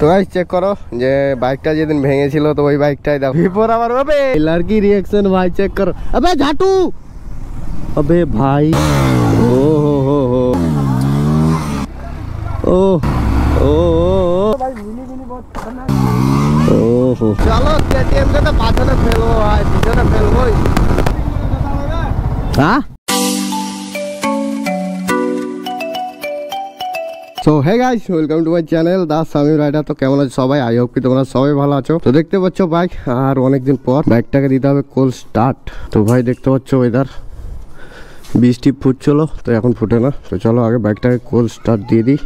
তো guys check করো যে বাইকটা যেদিন ভেঙেছিল তো ওই বাইকটাই দেখো বিফোর আবার হবে লড়কি রিঅ্যাকশন ভাই চেক করো। अबे झाटू अबे भाई ओ हो ओ ओ भाई मिनी मिनी बहुत खतरनाक ओहो चलो केटीएम के तो पाछे फेलबो भाई पीछे फेलबो हां। So hey guys welcome to my channel the Samim rider. তো কেমন আছো সবাই? আই হোপ কি তোমরা সবাই ভালো আছো। তো দেখতে পাচ্ছ বাইক আর অনেকদিন পর বাইকটাকে দিতে হবে কোল্ড স্টার্ট। তো ভাই দেখতে পাচ্ছ ওয়েদার বৃষ্টি ফুটছিল তো এখন ফুটে না। তো চলো আগে বাইকটাকে কোল্ড স্টার্ট দিয়ে দিই।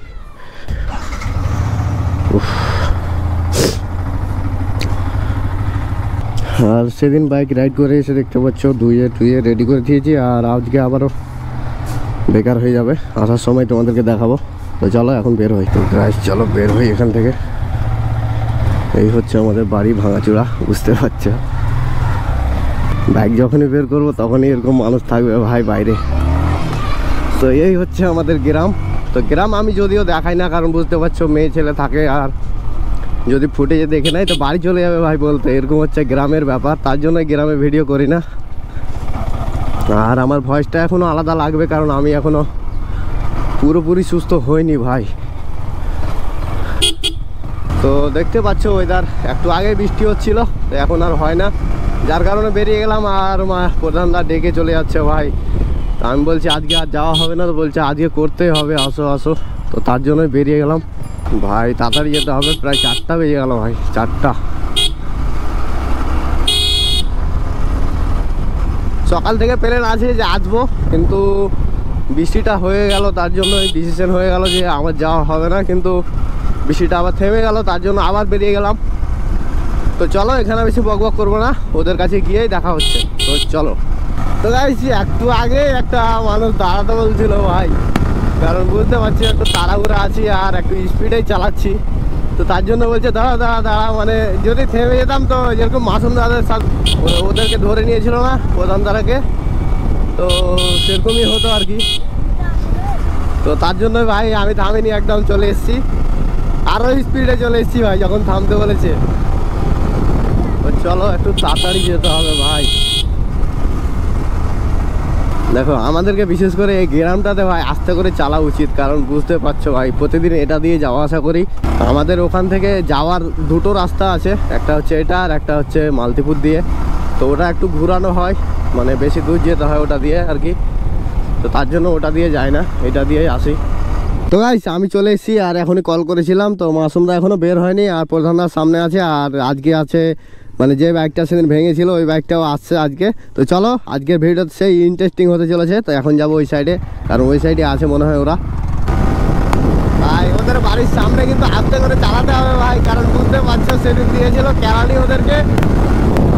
আর সেদিন বাইক রাইড করে এসে দেখতে পাচ্ছ ধুয়ে রেডি করে দিয়েছি আর আজকে আবারও বেকার হয়ে যাবে। আসার সময় তোমাদেরকে দেখাবো। তো চলো এখন বের হই। তো গাইস চলো বের হই এখান থেকে। এই হচ্ছে আমাদের বাড়ি ভাঙাচোরা, বুঝতে পারছো। বাইক যখনই বের করবো তখনই এরকম মানুষ থাকবে ভাই বাইরে। তো এই হচ্ছে আমাদের গ্রাম। তো গ্রাম আমি যদিও দেখাই না, কারণ বুঝতে পারছো মেয়ে ছেলে থাকে আর যদি ফুটেজে দেখে নাই তো বাড়ি চলে যাবে ভাই বলতে। এরকম হচ্ছে গ্রামের ব্যাপার, তার জন্য গ্রামে ভিডিও করি না। আর আমার ভয়েসটা এখনও আলাদা লাগবে কারণ আমি এখনও পুরোপুরি সুস্থ হয়নি ভাই। তো দেখতে পাচ্ছ ওয়েদার একটু আগে বৃষ্টি হচ্ছিল তো এখন আর হয় না, যার কারণে বেরিয়ে গেলাম। আর প্রধানদা ডেকে চলে যাচ্ছে ভাই। তো আমি বলছি আজকে আর যাওয়া হবে না, তো বলছে আজকে করতেই হবে, আসো আসো। তো তার জন্যই বেরিয়ে গেলাম ভাই। তাড়াতাড়ি যেতে হবে, প্রায় 4টা বেজে গেল ভাই, 4টা। সকাল থেকে প্ল্যান আছে যে আসবো, কিন্তু বৃষ্টিটা হয়ে গেল তার জন্য ডিসিশন হয়ে গেল যে আমার যাওয়া হবে না। কিন্তু বৃষ্টিটা আবার থেমে গেল, তার জন্য আবার বেরিয়ে গেলাম। তো চলো এখানে বেশি বকবক করবো না, ওদের কাছে গিয়েই দেখা হচ্ছে। তো চলো। তো গাইস একটু আগে একটা মানুষ দাঁড়াতে বলছিল ভাই, কারণ বুঝতে পারছি একটু তাড়াহুড়া আছি আর একটু স্পিডেই চালাচ্ছি। তো তার জন্য বলছে দাঁড়া দাঁড়া দাঁড়া, মানে যদি থেমে যেতাম তো যেরকম মাসুম দাদের সাথে ওদেরকে ধরে নিয়েছিল না প্রধান দাদাকে, তো সেরকমই হতো আর কি। তো তার জন্য ভাই আমি থামিনি, একদম চলে এসেছি, আরও স্পিডে চলে এসেছি ভাই যখন থামতে বলেছে। তো চলো একটু তাড়াতাড়ি যেতে হবে ভাই। দেখো আমাদেরকে বিশেষ করে এই গ্রামটাতে ভাই আস্তে করে চালা উচিত, কারণ বুঝতে পারছো ভাই প্রতিদিন এটা দিয়ে যাওয়া আসা করি। আমাদের ওখান থেকে যাওয়ার দুটো রাস্তা আছে, একটা হচ্ছে এটা আর একটা হচ্ছে মালতিপুর দিয়ে। তো ওটা একটু ঘুরানো হয়, মানে বেশি দূর যেতে হয় ওটা দিয়ে আর কি। তো তার জন্য ওটা দিয়ে যায় না, এটা দিয়েই আসি। তো গাইস আমি চলে এসেছি আর এখনই কল করেছিলাম। তো মাসুমদা এখনও বের হয়নি আর প্রধানদার সামনে আছে। আর আজকে আছে মানে যে বাইকটা সেদিন ভেঙেছিল ওই বাইকটাও আসছে আজকে। তো চলো আজকের ভিডিওটা সেই ইন্টারেস্টিং হতে চলেছে। তো এখন যাবো ওই সাইডে, কারণ ওই সাইডে আছে মনে হয় ওরা। ভাই ওদের বাড়ির সামনে কিন্তু আস্তে করে চালাতে হবে ভাই, কারণ বুঝতে পারছো সেদিন দিয়েছিল কেরানি ওদেরকে,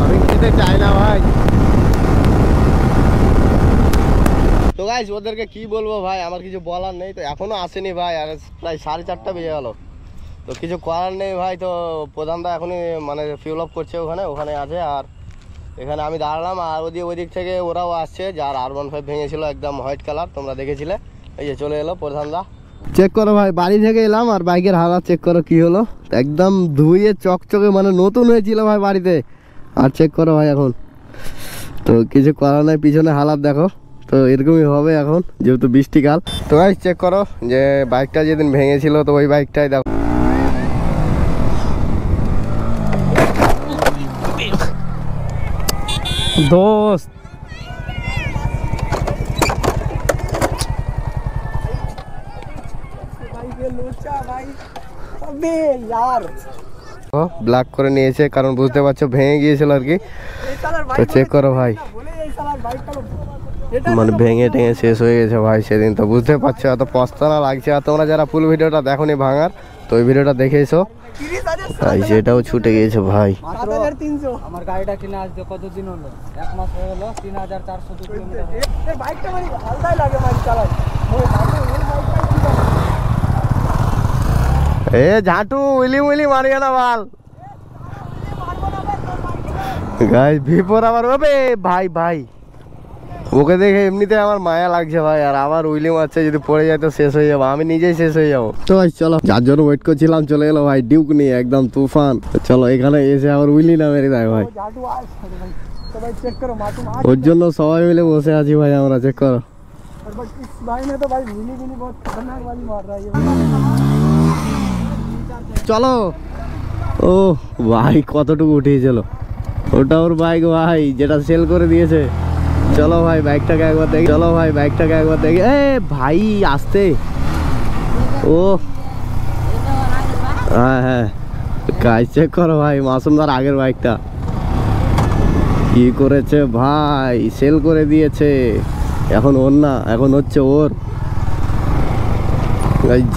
আমি খেতে চাই না ভাই। তো গাইস ওদেরকে কি বলবো ভাই, আমার কিছু বলার নেই। তো এখনো আসেনি ভাই, আর প্রায় 4:30 বেজে গেল। তো কিছু করার নেই ভাই। তো প্রধানদা এখনই মানে ফিউল আপ করছে, ওখানে আছে। আর এখানে আমি দাঁড়ালাম আর ওই দিক থেকে ওরাও আসছে, যার R15 ভেঙেছিল একদম হোয়াইট কালার, তোমরা দেখেছিলে। এই যে চলে এলো প্রধানদা। চেক করো ভাই, বাড়ি থেকে এলাম আর বাইকের হালাত চেক করো কি হলো, একদম ধুয়ে চকচকে মানে নতুন হয়েছিল ভাই বাড়িতে। আর চেক করো ভাই এখন। তো কিছু করার নাই, পিছনে হালাত দেখো। তো এরকমই হবে এখন যেহেতু বৃষ্টিকাল। তো ভাই চেক করো যে বাইকটা যেদিন ভেঙেছিল তো ওই বাইকটাই দেখো। দোস্ত ব্ল্যাক করে নিয়েছে, কারণ বুঝতে পারছো ভেঙে গিয়েছিল আর কি। তো চেক করো ভাই, মানে ভেঙে টেঙে শেষ হয়ে গেছে ভাই সেদিন। তো বুঝতে পারছো এত পস্তানা লাগছে। আর তোমরা যারা ফুল ভিডিওটা দেখোনি ভাঙার, তো ওই ভিডিওটা দেখে এসো। সেটাও ছুটে গিয়েছে ভাই। আমার গাড়িটা কিনে আজকে কতদিন হলো? 1 মাস হয়ে গেল। 3400 কিলোমিটার। এই বাইকটা মানে হালকাই লাগে বাইক চালাই। এ ঝাঁটু উইলি মারিয়া না বাল গাইস। বিফোর আবার হবে ভাই ভাই ওকে দেখে এমনিতে আমার মায়া লাগছে ভাই, আর আবার উইলি মারছে, যদি পড়ে যায় তো শেষ হয়ে যাবো, আমি নিজেই শেষ হয়ে যাবো। তো ভাই চলো, যার জন্য ওয়েট করছিলাম চলে এলো ভাই, ডিউক নিয়ে একদম তুফান। চলো এখানে এসে আবার উইলি না মেরে দেয় ভাই, ওর জন্য সবাই মিলে বসে আছি ভাই আমরা, চেক করো। চলো, ও ভাই কতটুকু উঠিয়েছিল, ওটা ওর বাইক ভাই, যেটা সেল করে দিয়েছে। চলো ভাই বাইকটাকে একবার দেখি, চলো ভাই বাইকটাকে একবার দেখি। এ ভাই আসতে, ও হ্যাঁ হ্যাঁ কাজ চেক করো ভাই, মাসুমদার আগের বাইকটা কি করেছে ভাই, সেল করে দিয়েছে। এখন ওর না, এখন হচ্ছে ওর।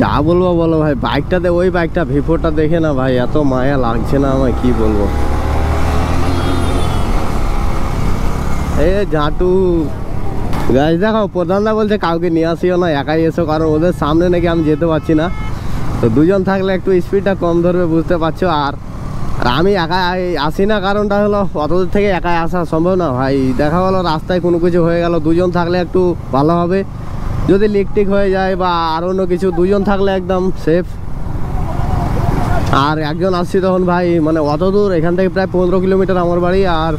যা বলবো বলো ভাই, বাইকটাতে ওই বাইকটা ভিভোটা দেখে না ভাই এত মায়া লাগছে না আমায়, কি বলবো। এ ঝাঁটু গাছ দেখো, প্রধানদা বলছে কাউকে নিয়ে আসিও না, একাই এসো, কারণ ওদের সামনে নাকি আমি যেতে পারছি না। তো দুজন থাকলে একটু স্পিডটা কম ধরবে, বুঝতে পারছো। আর আমি একা আসি না, কারণটা হলো অত দূর থেকে একাই আসা সম্ভব না ভাই। দেখা গেলো রাস্তায় কোনো কিছু হয়ে গেল, দুজন থাকলে একটু ভালো হবে। যদি লিকটিক হয়ে যায় বা আর অন্য কিছু, দুজন থাকলে একদম সেফ। আর একজন আসছি তখন ভাই, মানে অত দূর, এখান থেকে প্রায় 15 কিলোমিটার আমার বাড়ি, আর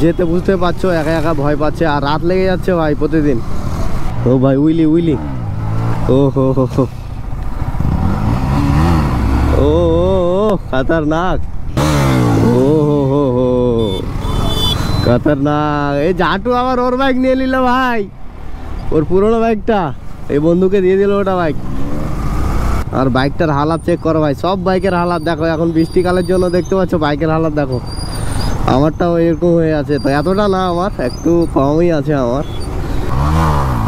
যেতে বুঝতে পারছো একা একা ভয় পাচ্ছে, আর রাত লেগে যাচ্ছে ভাই প্রতিদিন। ও ভাই উইলি উইলি, ও হো হো হো, ও ও খতরনাক, ও হো হো হো খতরনাক। এই জাটু আবার ওর বাইক নিয়ে নিল ভাই, ওর পুরোনো বাইকটা এই বন্ধুকে দিয়ে দিল ওটা বাইক। আর বাইকটার হালাত চেক করো ভাই, সব বাইকের হালাত দেখো, এখন বৃষ্টিকালের জন্য দেখতে পাচ্ছ বাইকের হালাত দেখো। আমারটাও এরকম হয়ে আছে, তো এতটা না, আমার একটু কমই আছে আমার।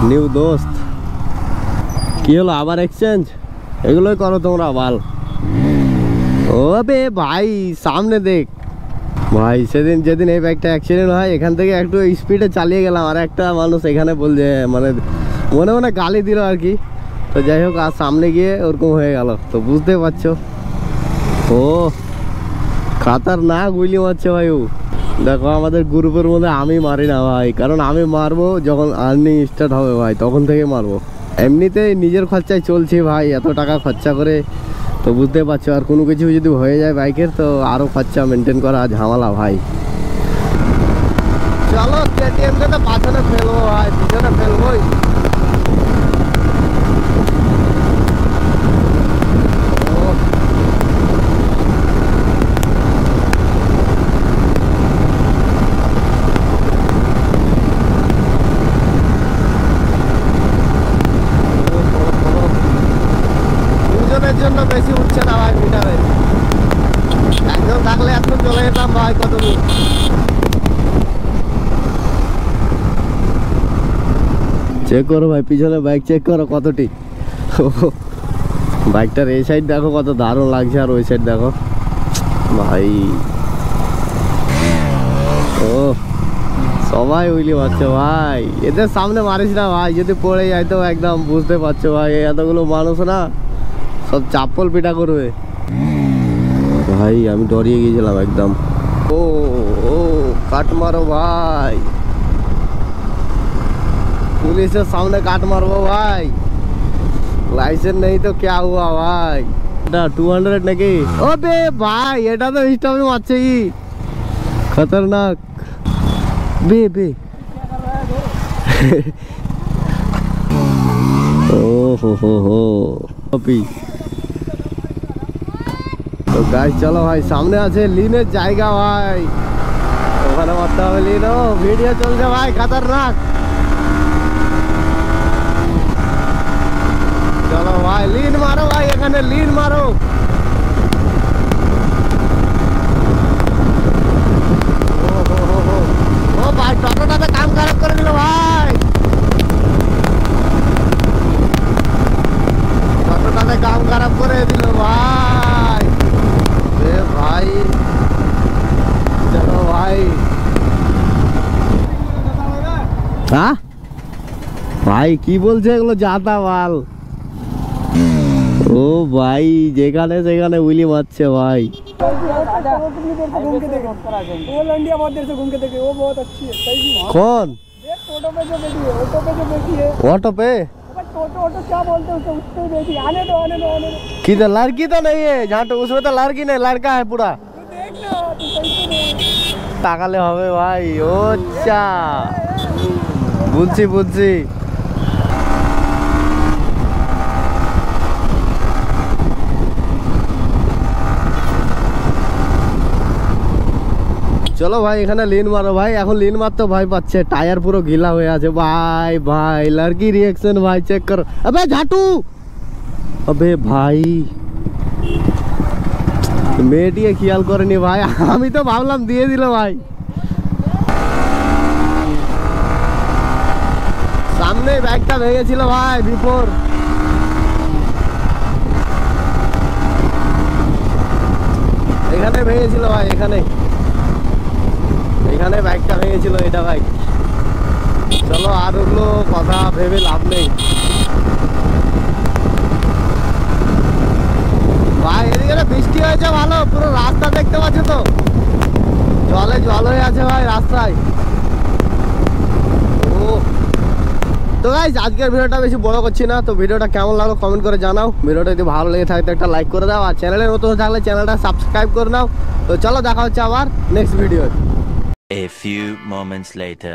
নিউ দোস্ত, কি হলো আবার এক্সচেঞ্জ? এগুলোই করো তোমরা বাল। ও বে ভাই সামনে দেখ ভাই, সেদিন যেদিন এই বাইকটা অ্যাক্সিডেন্ট হয়, এখান থেকে একটু স্পিডে চালিয়ে গেলাম, আর একটা মানুষ এখানে বলছে, মানে মনে মনে গালি দিল আর কি। তো যাই হোক, আর সামনে গিয়ে ওরকম হয়ে গেল, তো বুঝতে পারছো। ও খাতারনাক গুলি মারছে ভাই ও। দেখো আমাদের গ্রুপের মধ্যে আমি মারি না ভাই, কারণ আমি মারবো যখন আর্নিং স্টার্ট হবে ভাই, তখন থেকে মারবো। এমনিতেই নিজের খরচায় চলছে ভাই, এত টাকা খরচা করে, তো বুঝতে পারছো। আর কোনো কিছু যদি হয়ে যায় বাইকের, তো আরও খরচা মেনটেন করা ঝামেলা ভাই। চলো কেটিএমকে তো পাছনে ফেলবো ভাই, পিছনে ফেলবোই। জন্য বেশি উঠছে না ভাই মিটারে, একজন থাকলে এখন চলে যেতাম ভাই কত দূর। চেক করো ভাই পিছনে বাইক, চেক করো কতটি। বাইকটার এই সাইড দেখো কত দারুণ লাগছে, আর ওই সাইড দেখো ভাই। ও সবাই উইলি মারছে ভাই, এদের সামনে মারিস না ভাই, যদি পড়ে যায় তো একদম বুঝতে পারছো ভাই, এতগুলো মানুষ না সব চাপ্পল পিটা করবে ভাই। আমি ডরিয়ে গিয়েছিলাম একদম। ও ও কাট মারো ভাই, পুলিশের সামনে কাট মারবো ভাই, লাইসেন্স নেই তো क्या हुआ ভাই। এটা 200 নাকি? ও বে ভাই এটা তো স্টপে মারছে কি, খতরনাক বে বে। ও হো হো হো কপি। তো গাইস চলো ভাই, সামনে আছে লিনের জায়গা ভাই, ওখানে মারতে হবে লিন। ও ভিডিও চলছে ভাই, খতরনাক। চলো ভাই লিন মারো ভাই, এখানে লিন মারো। ও ভাই টোটোটাতে কাম খারাপ করে দিল ভাই, টোটোটাতে কাম খারাপ করে দিল ভাই। ভাই চলো ভাই। হ্যাঁ ভাই কি বলছে এগুলো, যাতা মাল। ও ভাই যেখানে সেখানে উইলি মারছে ভাই। कौन टोटो पे जो बैठी है, ऑटो पे जो बैठी है, ऑटो पे टोटो ऑटो क्या बोलते हैं उसको, उस पे बैठी। आने दो आने दो आने दो। किधर? लड़की तो नहीं है जहाँ तो, उसमें तो लड़की नहीं, लड़का है पूरा। तू देख ना, तू कैसे नहीं। ताकाले হবে ভাই। ও আচ্ছা, বুঝছি বুঝছি। চলো ভাই এখানে লিন মারো ভাই। এখন লিন মারতে ভয় পাচ্ছে, টায়ার পুরো গিলা হয়ে আছে ভাই। ভাই লড়কি রিয়েকশন ভাই চেক করো। আবে ঝাটু, আবে ভাই মেয়েটিকে খেয়াল করেনি ভাই, আমি তো ভাবলাম দিয়ে দিল ভাই। সামনে ব্যাগটা ভেঙেছিল ভাই, বিফোর। এখানে ভেঙেছিল ভাই, এখানে এখানে ব্যাগটা ভেঙেছিল এটা ভাই। চলো আর ওগুলো কথা ভেবে লাভ নেই ভাই। এদিকে বৃষ্টি হয়েছে ভালো, পুরো রাস্তা দেখতে পাচ্ছ তো, জলে জল হয়ে আছে ভাই রাস্তায়। ও তো গাইস আজকের ভিডিওটা বেশি বড় করছি না, তো ভিডিওটা কেমন লাগলো কমেন্ট করে জানাও। ভিডিওটা যদি ভালো লেগে থাকে তো একটা লাইক করে দাও, আর চ্যানেলে নতুন থাকলে চ্যানেলটা সাবস্ক্রাইব করে নাও। তো চলো দেখা হচ্ছে আবার next video. A few moments later.